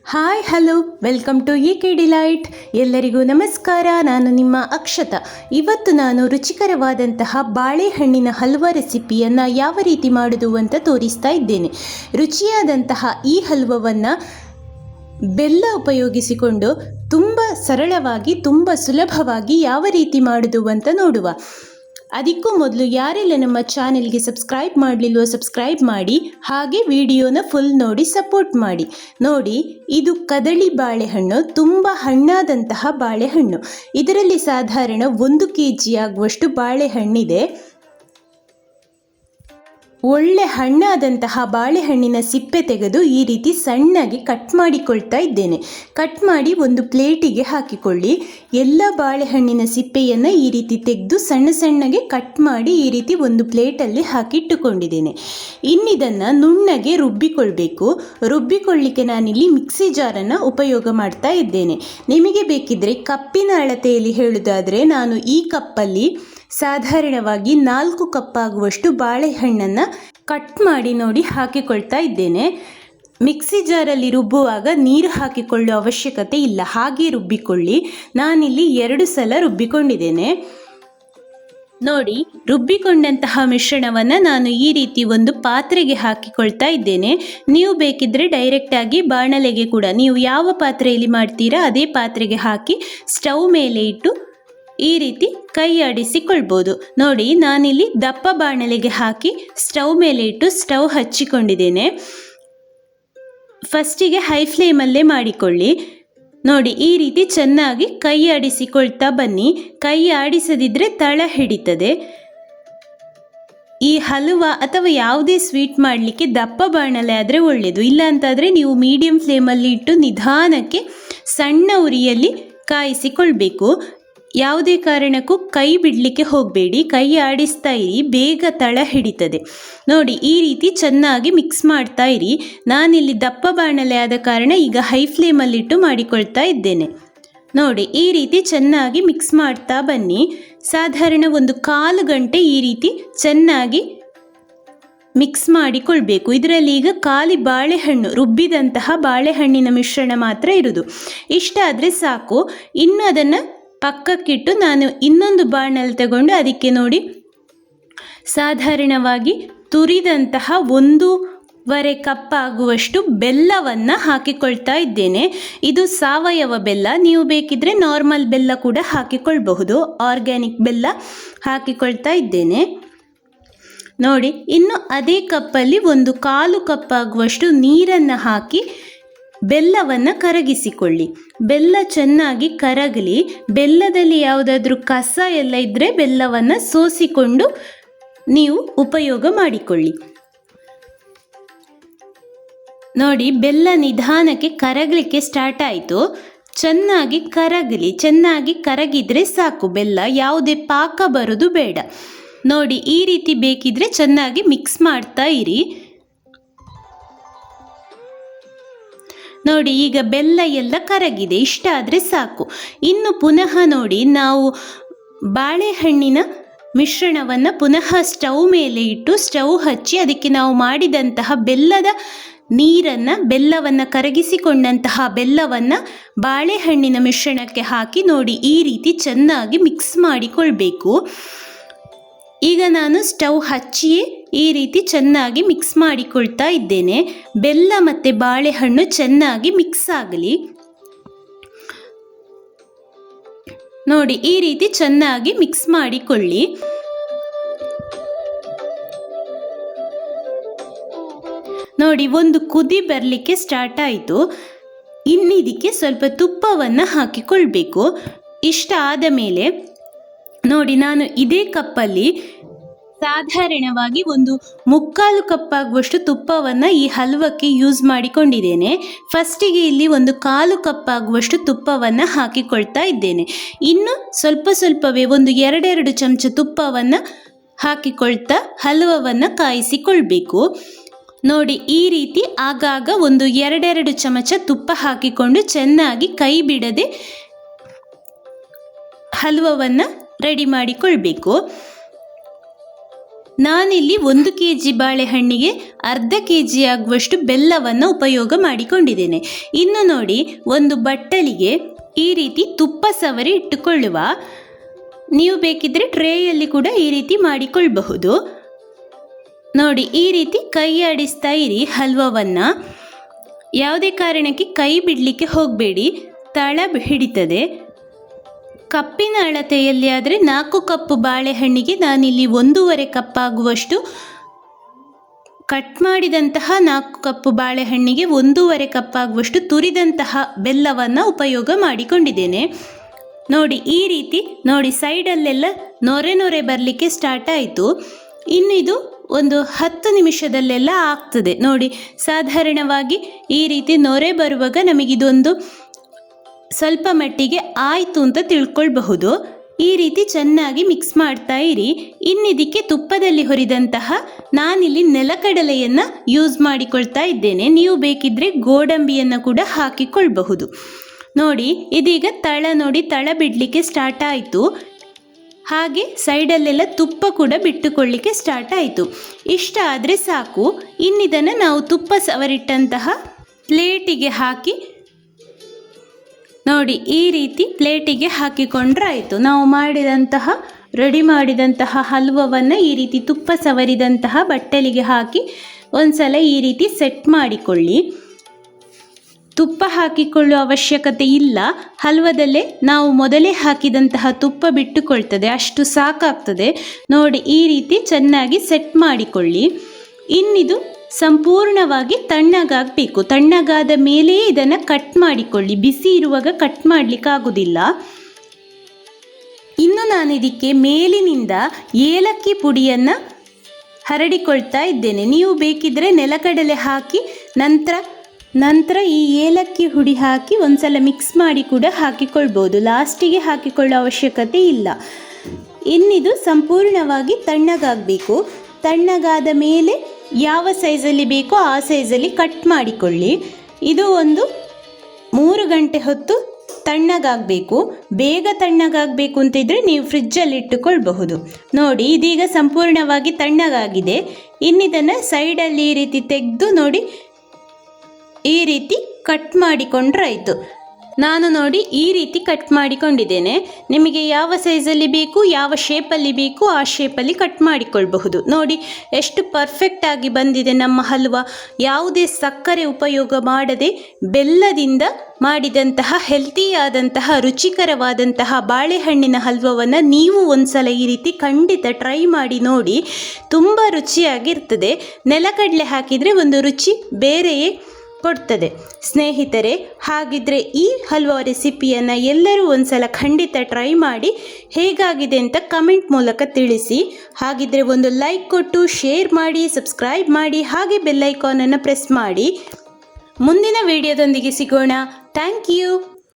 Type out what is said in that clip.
Hi hello welcome to K delight. ಎಲ್ಲರಿಗೂ ನಮಸ್ಕಾರ. ನಾನು ನಿಮ್ಮ ಅಕ್ಷತಾ. ಇವತ್ತು ನಾನು ರುಚಿಕರವಾದಂತಹ ಬಾಳೆಹಣ್ಣಿನ ಹಲ್ವಾ ರೆಸಿಪಿಯನ್ನು ಯಾವ ರೀತಿ ಮಾಡೋದು ಅಂತ ತೋರಿಸ್ತಾ ಇದ್ದೇನೆ. ರುಚಿಯಾದಂತಹ ಈ ಹಲ್ವವನ್ನು ಬೆಲ್ಲ ಉಪಯೋಗಿಸಿಕೊಂಡು ತುಂಬ ಸರಳವಾಗಿ ತುಂಬ ಸುಲಭವಾಗಿ ಯಾವ ರೀತಿ ಮಾಡೋದು ಅಂತ ನೋಡುವ. ಅದಕ್ಕೂ ಮೊದಲು ಯಾರೆಲ್ಲ ನಮ್ಮ ಚಾನೆಲ್ಗೆ ಸಬ್ಸ್ಕ್ರೈಬ್ ಮಾಡಲಿಲ್ವೋ ಸಬ್ಸ್ಕ್ರೈಬ್ ಮಾಡಿ, ಹಾಗೆ ವಿಡಿಯೋನ ಫುಲ್ ನೋಡಿ ಸಪೋರ್ಟ್ ಮಾಡಿ. ನೋಡಿ, ಇದು ಕದಳಿ ಬಾಳೆಹಣ್ಣು, ತುಂಬ ಹಣ್ಣಾದಂತಹ ಬಾಳೆಹಣ್ಣು. ಇದರಲ್ಲಿ ಸಾಧಾರಣ 1 kg ಆಗುವಷ್ಟು ಬಾಳೆಹಣ್ಣಿದೆ. ಒಳ್ಳೆ ಹಣ್ಣಾದಂತಹ ಬಾಳೆಹಣ್ಣಿನ ಸಿಪ್ಪೆ ತೆಗೆದು ಈ ರೀತಿ ಸಣ್ಣಗೆ ಕಟ್ ಮಾಡಿಕೊಳ್ತಾ ಇದ್ದೇನೆ. ಕಟ್ ಮಾಡಿ ಒಂದು ಪ್ಲೇಟಿಗೆ ಹಾಕಿಕೊಳ್ಳಿ. ಎಲ್ಲ ಬಾಳೆಹಣ್ಣಿನ ಸಿಪ್ಪೆಯನ್ನು ಈ ರೀತಿ ತೆಗೆದು ಸಣ್ಣ ಸಣ್ಣಗೆ ಕಟ್ ಮಾಡಿ ಈ ರೀತಿ ಒಂದು ಪ್ಲೇಟಲ್ಲಿ ಹಾಕಿಟ್ಟುಕೊಂಡಿದ್ದೇನೆ. ಇನ್ನಿದನ್ನು ನುಣ್ಣಗೆ ರುಬ್ಬಿಕೊಳ್ಬೇಕು. ರುಬ್ಬಿಕೊಳ್ಳಿಕ್ಕೆ ನಾನಿಲ್ಲಿ ಮಿಕ್ಸಿ ಜಾರನ್ನು ಉಪಯೋಗ ಮಾಡ್ತಾ ಇದ್ದೇನೆ. ನಿಮಗೆ ಬೇಕಿದ್ದರೆ ಕಪ್ಪಿನ ಅಳತೆಯಲ್ಲಿ ಹೇಳುವುದಾದರೆ ನಾನು ಈ ಕಪ್ಪಲ್ಲಿ ಸಾಧಾರಣವಾಗಿ 4 ಕಪ್ ಆಗುವಷ್ಟು ಬಾಳೆಹಣ್ಣನ್ನು ಕಟ್ ಮಾಡಿ ನೋಡಿ ಹಾಕಿಕೊಳ್ತಾ ಇದ್ದೇನೆ. ಮಿಕ್ಸಿ ಜಾರಲ್ಲಿ ರುಬ್ಬುವಾಗ ನೀರು ಹಾಕಿಕೊಳ್ಳುವ ಅವಶ್ಯಕತೆ ಇಲ್ಲ, ಹಾಗೆ ರುಬ್ಬಿಕೊಳ್ಳಿ. ನಾನಿಲ್ಲಿ 2 ಸಲ ರುಬ್ಬಿಕೊಂಡಿದ್ದೇನೆ. ನೋಡಿ, ರುಬ್ಬಿಕೊಂಡಂತಹ ಮಿಶ್ರಣವನ್ನು ನಾನು ಈ ರೀತಿ ಒಂದು ಪಾತ್ರೆಗೆ ಹಾಕಿಕೊಳ್ತಾ ಇದ್ದೇನೆ. ನೀವು ಬೇಕಿದ್ದರೆ ಡೈರೆಕ್ಟಾಗಿ ಬಾಣಲೆಗೆ ಕೂಡ, ನೀವು ಯಾವ ಪಾತ್ರೆಯಲ್ಲಿ ಮಾಡ್ತೀರಾ ಅದೇ ಪಾತ್ರೆಗೆ ಹಾಕಿ ಸ್ಟವ್ ಮೇಲೆ ಇಟ್ಟು ಈ ರೀತಿ ಕೈ ಆಡಿಸಿಕೊಳ್ಬೋದು. ನೋಡಿ, ನಾನಿಲ್ಲಿ ದಪ್ಪ ಬಾಣಲೆಗೆ ಹಾಕಿ ಸ್ಟವ್ ಮೇಲೆ ಇಟ್ಟು ಸ್ಟವ್ ಹಚ್ಚಿಕೊಂಡಿದ್ದೇನೆ. ಫಸ್ಟಿಗೆ ಹೈ ಫ್ಲೇಮಲ್ಲೇ ಮಾಡಿಕೊಳ್ಳಿ. ನೋಡಿ, ಈ ರೀತಿ ಚೆನ್ನಾಗಿ ಕೈ ಆಡಿಸಿಕೊಳ್ತಾ ಬನ್ನಿ. ಕೈ ಆಡಿಸದಿದ್ದರೆ ತಳ ಹಿಡಿತದೆ. ಈ ಹಲ್ವಾ ಅಥವಾ ಯಾವುದೇ ಸ್ವೀಟ್ ಮಾಡಲಿಕ್ಕೆ ದಪ್ಪ ಬಾಣಲೆ ಆದರೆ ಒಳ್ಳೆಯದು. ಇಲ್ಲ ಅಂತಾದರೆ ನೀವು ಮೀಡಿಯಂ ಫ್ಲೇಮಲ್ಲಿ ಇಟ್ಟು ನಿಧಾನಕ್ಕೆ ಸಣ್ಣ ಉರಿಯಲ್ಲಿ ಕಾಯಿಸಿಕೊಳ್ಬೇಕು. ಯಾವುದೇ ಕಾರಣಕ್ಕೂ ಕೈ ಬಿಡಲಿಕ್ಕೆ ಹೋಗಬೇಡಿ, ಕೈ ಆಡಿಸ್ತಾ ಇರಿ, ಬೇಗ ತಳ ಹಿಡಿತದೆ. ನೋಡಿ, ಈ ರೀತಿ ಚೆನ್ನಾಗಿ ಮಿಕ್ಸ್ ಮಾಡ್ತಾ ಇರಿ. ನಾನಿಲ್ಲಿ ದಪ್ಪ ಬಾಣಲೆ ಆದ ಕಾರಣ ಈಗ ಹೈ ಫ್ಲೇಮಲ್ಲಿಟ್ಟು ಮಾಡಿಕೊಳ್ತಾ ಇದ್ದೇನೆ. ನೋಡಿ, ಈ ರೀತಿ ಚೆನ್ನಾಗಿ ಮಿಕ್ಸ್ ಮಾಡ್ತಾ ಬನ್ನಿ. ಸಾಧಾರಣ 1/4 ಗಂಟೆ ಈ ರೀತಿ ಚೆನ್ನಾಗಿ ಮಿಕ್ಸ್ ಮಾಡಿಕೊಳ್ಬೇಕು. ಇದರಲ್ಲಿ ಈಗ ಖಾಲಿ ಬಾಳೆಹಣ್ಣು, ರುಬ್ಬಿದಂತಹ ಬಾಳೆಹಣ್ಣಿನ ಮಿಶ್ರಣ ಮಾತ್ರ ಇರುವುದು. ಇಷ್ಟ ಆದರೆ ಸಾಕು. ಇನ್ನು ಅದನ್ನು ಪಕ್ಕಕ್ಕಿಟ್ಟು ನಾನು ಇನ್ನೊಂದು ಬಾಣಲೆ ತಗೊಂಡು ಅದಕ್ಕೆ ನೋಡಿ ಸಾಧಾರಣವಾಗಿ ತುರಿದಂತಹ 1.5 ಕಪ್ ಆಗುವಷ್ಟು ಬೆಲ್ಲವನ್ನು ಹಾಕಿಕೊಳ್ತಾ ಇದ್ದೇನೆ. ಇದು ಸಾವಯವ ಬೆಲ್ಲ, ನೀವು ಬೇಕಿದ್ರೆ ನಾರ್ಮಲ್ ಬೆಲ್ಲ ಕೂಡ ಹಾಕಿಕೊಳ್ಬಹುದು. ಆರ್ಗ್ಯಾನಿಕ್ ಬೆಲ್ಲ ಹಾಕಿಕೊಳ್ತಾ ಇದ್ದೇನೆ. ನೋಡಿ, ಇನ್ನು ಅದೇ ಕಪ್ಪಲ್ಲಿ 1/4 ಕಪ್ ಆಗುವಷ್ಟು ನೀರನ್ನು ಹಾಕಿ ಬೆಲ್ಲವನ್ನು ಕರಗಿಸಿಕೊಳ್ಳಿ. ಬೆಲ್ಲ ಚೆನ್ನಾಗಿ ಕರಗಲಿ. ಬೆಲ್ಲದಲ್ಲಿ ಯಾವುದಾದ್ರೂ ಕಸ ಎಲ್ಲ ಇದ್ದರೆ ಬೆಲ್ಲವನ್ನು ಸೋಸಿಕೊಂಡು ನೀವು ಉಪಯೋಗ ಮಾಡಿಕೊಳ್ಳಿ. ನೋಡಿ, ಬೆಲ್ಲ ನಿಧಾನಕ್ಕೆ ಕರಗಲಿಕ್ಕೆ ಸ್ಟಾರ್ಟ್ ಆಯಿತು. ಚೆನ್ನಾಗಿ ಕರಗಲಿ. ಚೆನ್ನಾಗಿ ಕರಗಿದರೆ ಸಾಕು. ಬೆಲ್ಲ ಯಾವುದೇ ಪಾಕ ಬರೋದು ಬೇಡ. ನೋಡಿ, ಈ ರೀತಿ ಬೇಕಿದ್ರೆ ಚೆನ್ನಾಗಿ ಮಿಕ್ಸ್ ಮಾಡ್ತಾ ಇರಿ. ನೋಡಿ, ಈಗ ಬೆಲ್ಲ ಎಲ್ಲ ಕರಗಿದೆ. ಇಷ್ಟ ಆದರೆ ಸಾಕು. ಇನ್ನು ಪುನಃ ನೋಡಿ, ನಾವು ಬಾಳೆಹಣ್ಣಿನ ಮಿಶ್ರಣವನ್ನು ಪುನಃ ಸ್ಟವ್ ಮೇಲೆ ಇಟ್ಟು ಸ್ಟವ್ ಹಚ್ಚಿ ಅದಕ್ಕೆ ನಾವು ಮಾಡಿದಂತಹ ಬೆಲ್ಲವನ್ನು ಕರಗಿಸಿಕೊಂಡಂತಹ ಬೆಲ್ಲವನ್ನು ಬಾಳೆಹಣ್ಣಿನ ಮಿಶ್ರಣಕ್ಕೆ ಹಾಕಿ ನೋಡಿ ಈ ರೀತಿ ಚೆನ್ನಾಗಿ ಮಿಕ್ಸ್ ಮಾಡಿಕೊಳ್ಬೇಕು. ಈಗ ನಾನು ಸ್ಟವ್ ಹಚ್ಚಿಯೇ ಈ ರೀತಿ ಚೆನ್ನಾಗಿ ಮಿಕ್ಸ್ ಮಾಡಿಕೊಳ್ತಾ ಇದ್ದೇನೆ. ಬೆಲ್ಲ ಮತ್ತು ಬಾಳೆಹಣ್ಣು ಚೆನ್ನಾಗಿ ಮಿಕ್ಸ್ ಆಗಲಿ. ನೋಡಿ, ಈ ರೀತಿ ಚೆನ್ನಾಗಿ ಮಿಕ್ಸ್ ಮಾಡಿಕೊಳ್ಳಿ. ನೋಡಿ, ಒಂದು ಕುದಿ ಬರಲಿಕ್ಕೆ ಸ್ಟಾರ್ಟ್ ಆಯಿತು. ಇನ್ನಿದಕ್ಕೆ ಸ್ವಲ್ಪ ತುಪ್ಪವನ್ನು ಹಾಕಿಕೊಳ್ಬೇಕು. ಇಷ್ಟ ಆದ ಮೇಲೆ ನೋಡಿ, ನಾನು ಇದೇ ಕಪ್ಪಲ್ಲಿ ಸಾಧಾರಣವಾಗಿ 1/4 ಕಪ್ ಆಗುವಷ್ಟು ತುಪ್ಪವನ್ನು ಈ ಹಲ್ವಕ್ಕೆ ಯೂಸ್ ಮಾಡಿಕೊಂಡಿದ್ದೇನೆ. ಫಸ್ಟಿಗೆ ಇಲ್ಲಿ 1/4 ಕಪ್ ಆಗುವಷ್ಟು ತುಪ್ಪವನ್ನು ಹಾಕಿಕೊಳ್ತಾ ಇದ್ದೇನೆ. ಇನ್ನು ಸ್ವಲ್ಪವೇ 2 ಚಮಚ ತುಪ್ಪವನ್ನು ಹಾಕಿಕೊಳ್ತಾ ಹಲ್ವವನ್ನು ಕಾಯಿಸಿಕೊಳ್ಬೇಕು. ನೋಡಿ, ಈ ರೀತಿ ಆಗಾಗ 2 ಚಮಚ ತುಪ್ಪ ಹಾಕಿಕೊಂಡು ಚೆನ್ನಾಗಿ ಕೈ ಬಿಡದೆ ಹಲ್ವವನ್ನು ರೆಡಿ ಮಾಡಿಕೊಳ್ಬೇಕು. ನಾನಿಲ್ಲಿ 1 kg ಬಾಳೆಹಣ್ಣಿಗೆ ಅರ್ಧ kg ಆಗುವಷ್ಟು ಬೆಲ್ಲವನ್ನು ಉಪಯೋಗ ಮಾಡಿಕೊಂಡಿದ್ದೇನೆ. ಇನ್ನು ನೋಡಿ, ಒಂದು ಬಟ್ಟಲಿಗೆ ಈ ರೀತಿ ತುಪ್ಪ ಸವರಿ ಇಟ್ಟುಕೊಳ್ಳುವ. ನೀವು ಬೇಕಿದ್ರೆ ಟ್ರೇಯಲ್ಲಿ ಕೂಡ ಈ ರೀತಿ ಮಾಡಿಕೊಳ್ಳಬಹುದು. ನೋಡಿ, ಈ ರೀತಿ ಕೈ ಆಡಿಸ್ತಾ ಇರಿ ಹಲ್ವವನ್ನು. ಯಾವುದೇ ಕಾರಣಕ್ಕೆ ಕೈ ಬಿಡಲಿಕ್ಕೆ ಹೋಗಬೇಡಿ, ತಳ ಹಿಡಿತದೆ. ಕಪ್ಪಿನ ಅಳತೆಯಲ್ಲಿ ಆದರೆ 4 ಕಪ್ ಬಾಳೆಹಣ್ಣಿಗೆ ನಾನಿಲ್ಲಿ 1.5 ಕಪ್ ಆಗುವಷ್ಟು ಕಟ್ ಮಾಡಿದಂತಹ 4 ಕಪ್ ಬಾಳೆಹಣ್ಣಿಗೆ 1.5 ಕಪ್ ಆಗುವಷ್ಟು ತುರಿದಂತಹ ಬೆಲ್ಲವನ್ನು ಉಪಯೋಗ ಮಾಡಿಕೊಂಡಿದ್ದೇನೆ. ನೋಡಿ, ಈ ರೀತಿ ನೋಡಿ, ಸೈಡಲ್ಲೆಲ್ಲ ನೊರೆ ಬರಲಿಕ್ಕೆ ಸ್ಟಾರ್ಟ್ ಆಯಿತು. ಇನ್ನಿದು ಒಂದು 10 ನಿಮಿಷದಲ್ಲೆಲ್ಲ ಆಗ್ತದೆ. ನೋಡಿ, ಸಾಧಾರಣವಾಗಿ ಈ ರೀತಿ ನೊರೆ ಬರುವಾಗ ನಮಗಿದೊಂದು ಸ್ವಲ್ಪ ಮಟ್ಟಿಗೆ ಆಯಿತು ಅಂತ ತಿಳ್ಕೊಳ್ಬಹುದು. ಈ ರೀತಿ ಚೆನ್ನಾಗಿ ಮಿಕ್ಸ್ ಮಾಡ್ತಾ ಇರಿ. ಇನ್ನಿದಕ್ಕೆ ತುಪ್ಪದಲ್ಲಿ ಹುರಿದಂತಹ ನಾನಿಲ್ಲಿ ನೆಲಕಡಲೆಯನ್ನು ಯೂಸ್ ಮಾಡಿಕೊಳ್ತಾ ಇದ್ದೇನೆ. ನೀವು ಬೇಕಿದ್ರೆ ಗೋಡಂಬಿಯನ್ನು ಕೂಡ ಹಾಕಿಕೊಳ್ಬಹುದು. ನೋಡಿ, ಇದೀಗ ತಳ ಬಿಡಲಿಕ್ಕೆ ಸ್ಟಾರ್ಟ್ ಆಯಿತು. ಹಾಗೆ ಸೈಡಲ್ಲೆಲ್ಲ ತುಪ್ಪ ಕೂಡ ಬಿಟ್ಟುಕೊಳ್ಳಿಕ್ಕೆ ಸ್ಟಾರ್ಟ್ ಆಯಿತು. ಇಷ್ಟ ಆದರೆ ಸಾಕು. ಇನ್ನಿದನ್ನು ನಾವು ತುಪ್ಪ ಸವರಿಟ್ಟಂತಹ ಪ್ಲೇಟಿಗೆ ಹಾಕಿ, ನೋಡಿ, ಈ ರೀತಿ ಪ್ಲೇಟಿಗೆ ಹಾಕಿಕೊಂಡ್ರೆ ಆಯಿತು. ನಾವು ರೆಡಿ ಮಾಡಿದಂತಹ ಹಲ್ವವನ್ನು ಈ ರೀತಿ ತುಪ್ಪ ಸವರಿದಂತಹ ಬಟ್ಟಲಿಗೆ ಹಾಕಿ ಒಂದ್ಸಲ ಈ ರೀತಿ ಸೆಟ್ ಮಾಡಿಕೊಳ್ಳಿ. ತುಪ್ಪ ಹಾಕಿಕೊಳ್ಳುವ ಅವಶ್ಯಕತೆ ಇಲ್ಲ. ಹಲ್ವದಲ್ಲೇ ನಾವು ಮೊದಲೇ ಹಾಕಿದಂತಹ ತುಪ್ಪ ಬಿಟ್ಟುಕೊಳ್ತದೆ, ಅಷ್ಟು ಸಾಕಾಗ್ತದೆ. ನೋಡಿ, ಈ ರೀತಿ ಚೆನ್ನಾಗಿ ಸೆಟ್ ಮಾಡಿಕೊಳ್ಳಿ. ಇನ್ನಿದು ಸಂಪೂರ್ಣವಾಗಿ ತಣ್ಣಗಾಗಬೇಕು. ತಣ್ಣಗಾದ ಮೇಲೆಯೇ ಇದನ್ನು ಕಟ್ ಮಾಡಿಕೊಳ್ಳಿ. ಬಿಸಿ ಇರುವಾಗ ಕಟ್ ಮಾಡಲಿಕ್ಕಾಗೋದಿಲ್ಲ. ಇನ್ನು ನಾನು ಇದಕ್ಕೆ ಮೇಲಿನಿಂದ ಏಲಕ್ಕಿ ಪುಡಿಯನ್ನು ಹರಡಿಕೊಳ್ತಾ ಇದ್ದೇನೆ. ನೀವು ಬೇಕಿದ್ರೆ ನೆಲಕಡಲೆ ಹಾಕಿ ನಂತರ ಈ ಏಲಕ್ಕಿ ಹುಡಿ ಹಾಕಿ ಒಂದ್ಸಲ ಮಿಕ್ಸ್ ಮಾಡಿ ಕೂಡ ಹಾಕಿಕೊಳ್ಬೋದು. ಲಾಸ್ಟಿಗೆ ಹಾಕಿಕೊಳ್ಳೋ ಅವಶ್ಯಕತೆ ಇಲ್ಲ. ಇನ್ನಿದು ಸಂಪೂರ್ಣವಾಗಿ ತಣ್ಣಗಾಗಬೇಕು. ತಣ್ಣಗಾದ ಮೇಲೆ ಯಾವ ಸೈಜಲ್ಲಿ ಬೇಕೋ ಆ ಸೈಜಲ್ಲಿ ಕಟ್ ಮಾಡಿಕೊಳ್ಳಿ. ಇದು ಒಂದು 3 ಗಂಟೆ ಹೊತ್ತು ತಣ್ಣಗಾಗಬೇಕು. ಬೇಗ ತಣ್ಣಗಾಗಬೇಕು ಅಂತಿದ್ರೆ ನೀವು ಫ್ರಿಜ್ಜಲ್ಲಿ ಇಟ್ಟುಕೊಳ್ಬಹುದು. ನೋಡಿ, ಇದೀಗ ಸಂಪೂರ್ಣವಾಗಿ ತಣ್ಣಗಾಗಿದೆ. ಇನ್ನಿದನ್ನು ಸೈಡಲ್ಲಿ ಈ ರೀತಿ ತೆಗೆದು ನೋಡಿ, ಈ ರೀತಿ ಕಟ್ ಮಾಡಿಕೊಂಡ್ರೆ ಆಯಿತು. ನಾನು ನೋಡಿ ಈ ರೀತಿ ಕಟ್ ಮಾಡಿಕೊಂಡಿದ್ದೇನೆ. ನಿಮಗೆ ಯಾವ ಸೈಜಲ್ಲಿ ಬೇಕು, ಯಾವ ಶೇಪಲ್ಲಿ ಬೇಕು ಆ ಶೇಪಲ್ಲಿ ಕಟ್ ಮಾಡಿಕೊಳ್ಬಹುದು. ನೋಡಿ, ಎಷ್ಟು ಪರ್ಫೆಕ್ಟ್ ಆಗಿ ಬಂದಿದೆ ನಮ್ಮ ಹಲ್ವ. ಯಾವುದೇ ಸಕ್ಕರೆ ಉಪಯೋಗ ಮಾಡದೆ ಬೆಲ್ಲದಿಂದ ಮಾಡಿದಂತಹ ಹೆಲ್ತಿಯಾದಂತಹ ರುಚಿಕರವಾದಂತಹ ಬಾಳೆಹಣ್ಣಿನ ಹಲ್ವವನ್ನು ನೀವು ಒಂದ್ಸಲ ಈ ರೀತಿ ಖಂಡಿತ ಟ್ರೈ ಮಾಡಿ ನೋಡಿ. ತುಂಬ ರುಚಿಯಾಗಿರ್ತದೆ. ನೆಲಕಡಲೆ ಹಾಕಿದರೆ ಒಂದು ರುಚಿ ಬೇರೆಯೇ ಕೊಡ್ತದೆ. ಸ್ನೇಹಿತರೆ, ಹಾಗಿದ್ರೆ ಈ ಹಲ್ವಾ ರೆಸಿಪಿಯನ್ನು ಎಲ್ಲರೂ ಒಂದ್ಸಲ ಖಂಡಿತ ಟ್ರೈ ಮಾಡಿ ಹೇಗಾಗಿದೆ ಅಂತ ಕಮೆಂಟ್ ಮೂಲಕ ತಿಳಿಸಿ. ಹಾಗಿದ್ರೆ ಒಂದು ಲೈಕ್ ಕೊಟ್ಟು ಶೇರ್ ಮಾಡಿ, ಸಬ್ಸ್ಕ್ರೈಬ್ ಮಾಡಿ, ಹಾಗೆ ಬೆಲ್ ಐಕಾನನ್ನು ಪ್ರೆಸ್ ಮಾಡಿ. ಮುಂದಿನ ವಿಡಿಯೋದೊಂದಿಗೆ ಸಿಗೋಣ. Thank you.